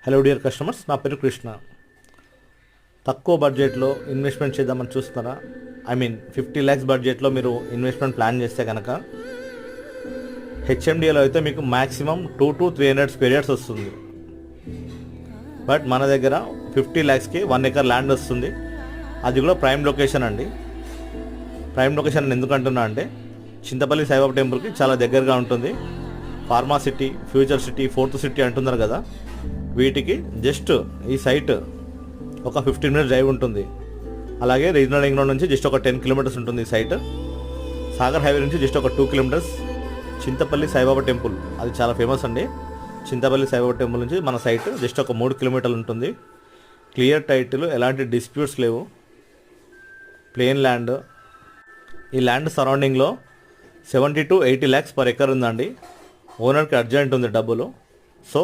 Hello dear customers, నా పేరు కృష్ణ. తక్కువ బడ్జెట్లో ఇన్వెస్ట్మెంట్ చేద్దామని చూస్తున్నారా? 50 lakhs బడ్జెట్లో మీరు ఇన్వెస్ట్మెంట్ ప్లాన్ చేస్తే కనుక హెచ్ఎండిఏలో అయితే మీకు మ్యాక్సిమం 2 to 300 square yards వస్తుంది. బట్ మన దగ్గర 50 lakhsకి 1 acre ల్యాండ్ వస్తుంది. అది కూడా ప్రైమ్ లొకేషన్ అండి. ప్రైమ్ లొకేషన్ ఎందుకు అంటున్నా అంటే చింతపల్లి సాయిబాబా టెంపుల్కి చాలా దగ్గరగా ఉంటుంది. Pharma city, future city, fourth city అంటున్నారు కదా, వీటికి జస్ట్ ఈ సైట్ ఒక 15 minutes డ్రైవ్ ఉంటుంది. అలాగే రీజనల్ రింగ్ రోడ్ నుంచి జస్ట్ ఒక 10 kilometers ఉంటుంది ఈ సైట్. సాగర్ హైవే నుంచి జస్ట్ ఒక 2 kilometers చింతపల్లి సాయిబాబా టెంపుల్, అది చాలా ఫేమస్ అండి. చింతపల్లి సాయిబాబా టెంపుల్ నుంచి మన సైట్ జస్ట్ ఒక 3 kilometers ఉంటుంది. క్లియర్ టైటిల్, ఎలాంటి డిస్ప్యూట్స్ లేవు, ప్లేన్ ల్యాండ్. ఈ land సరౌండింగ్లో 70 to 80 lakhs per acre ఉందండి. ఓనర్కి అర్జెంట్ ఉంది డబ్బులు. సో